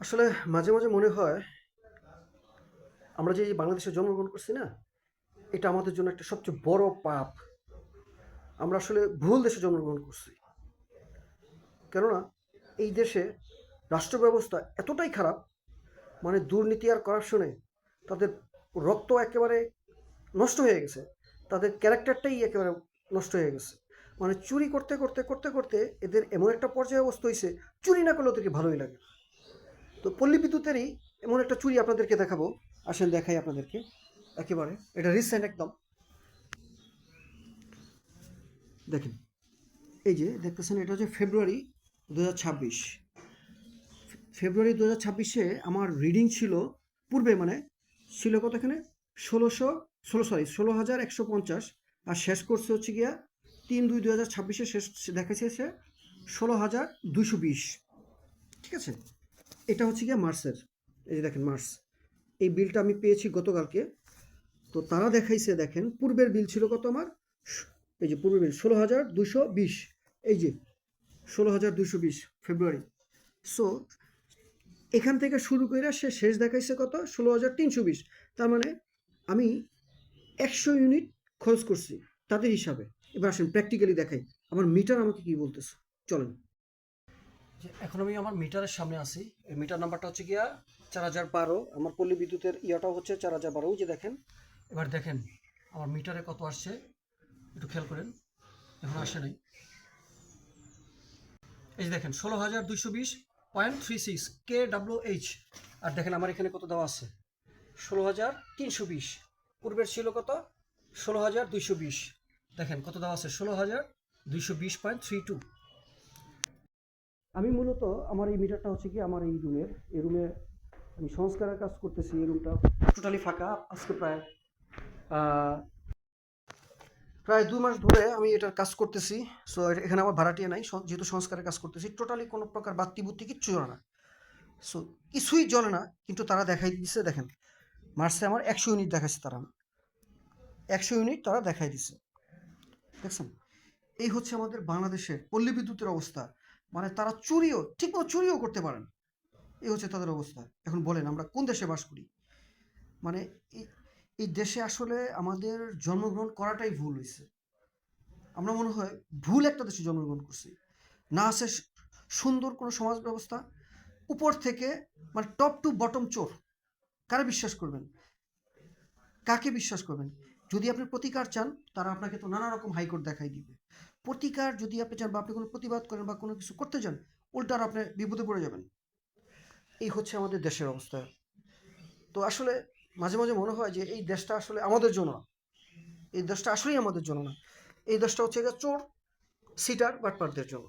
আসলে মাঝে মাঝে মনে হয় আমরা যে এই বাংলাদেশে জন্মগ্রহণ করছি না, এটা আমাদের জন্য একটা সবচেয়ে বড় পাপ। আমরা আসলে ভুল দেশে জন্মগ্রহণ করছি। কেননা এই দেশে রাষ্ট্র ব্যবস্থা এতটাই খারাপ, মানে দুর্নীতি আর করাপশনে তাদের রক্ত একেবারে নষ্ট হয়ে গেছে, তাদের ক্যারেক্টারটাই একেবারে নষ্ট হয়ে গেছে। মানে চুরি করতে করতে করতে করতে এদের এমন একটা পর্যায়ে অবস্থা হয়েছে, চুরি না করলে ওদেরকে ভালোই লাগে। তো পল্লী বিদ্যুতেরই এমন একটা চুরি আপনাদেরকে দেখাবো। আসেন দেখাই আপনাদেরকে। একেবারে এটা রিসেন্ট একদম। দেখেন, এই যে দেখতেছেন, এটা হচ্ছে ফেব্রুয়ারি 2026। ফেব্রুয়ারি 2026-এ আমার রিডিং ছিল, পূর্বে মানে ছিল কত এখানে, 16,150। আর শেষ করছে হচ্ছে গিয়া 3/2/2026-এ শেষ দেখাচ্ছে সে 16,220। ঠিক আছে, এটা হচ্ছে গিয়া মার্চের। এই যে দেখেন মার্চ, এই বিলটা আমি পেয়েছি গতকালকে। তো তারা দেখাইছে, দেখেন পূর্বের বিল ছিল কত আমার, এই যে পূর্বের বিল 16,220। এই যে 16,220 ফেব্রুয়ারি। সো এখান থেকে শুরু করে সে শেষ দেখাইছে কত, 16,320। তার মানে আমি 100 ইউনিট খরচ করছি তাদের হিসাবে। এবার আসেন প্র্যাকটিক্যালি দেখাই আমার মিটার আমাকে কি বলতেছে। চলেন, যে এখন আমি আমার মিটারের সামনে আছি। এই মিটার নাম্বারটা হচ্ছে গিয়া 4,012। আমার পল্লী বিদ্যুতের ইয়াটাও হচ্ছে 4,012। ওই যে দেখেন, এবার দেখেন আমার মিটারে কত আসছে, একটু খেয়াল করেন। এখন আসে নাই। এই যে দেখেন 16,220.36 KWH। আর দেখেন আমার এখানে কত দেওয়া আছে, 16,320। পূর্বের ছিল কত, 16,220। দেখেন কত দেওয়া আছে, 16,220.32। আমি মূলত আমার এই মিটারটা হচ্ছে কি আমার এই রুমে আমি সংস্কারের কাজ করতেছি। এই রুমটা টোটালি ফাঁকা আজকে আহ, প্রায় 2 মাস ধরে আমি এটার কাজ করতেছি। সো এখানে আমার ভাড়াটিয়া নাই, যেহেতু সংস্কারের কাজ করতেছি। টোটালি কোনো প্রকার বাত্তি বুত্তি কিচ্ছু জ্বলে না। সো কিছুই জ্বলে না, কিন্তু তারা দেখাই দিচ্ছে। দেখেন মার্চে আমার 100 ইউনিট দেখাচ্ছে, তারা 100 ইউনিট তারা দেখাই দিচ্ছে। দেখছেন, এই হচ্ছে আমাদের বাংলাদেশের পল্লী বিদ্যুতের অবস্থা। মানে তারা চুরিও ঠিকমতো চুরিও করতে পারেন, এই হচ্ছে তাদের অবস্থা। এখন বলেন আমরা কোন দেশে বাস করি? মানে এই এই দেশে আসলে আমাদের জন্মগ্রহণ করাটাই ভুল হয়েছে। আমরা মনে হয় ভুল একটা দেশে জন্মগ্রহণ করছি। না আছে সুন্দর কোনো সমাজ ব্যবস্থা, উপর থেকে মানে টপ টু বটম চোর। কারে বিশ্বাস করবেন, কাকে বিশ্বাস করবেন? যদি আপনি প্রতিকার চান, তারা আপনাকে তো নানা রকম হাইকোর্ট দেখাই দিবে। প্রতিকার যদি আপনি চান বা আপনি কোনো প্রতিবাদ করেন বা কোনো কিছু করতে চান, উল্টার আপনি বিপদে পড়ে যাবেন। এই হচ্ছে আমাদের দেশের অবস্থা। তো আসলে মাঝে মাঝে মনে হয় যে এই দেশটা আসলে আমাদের জন্য না। এই দেশটা আসলেই আমাদের জন্য না। এই দেশটা হচ্ছে চোর, সিটার, বাটপারদের জন্য।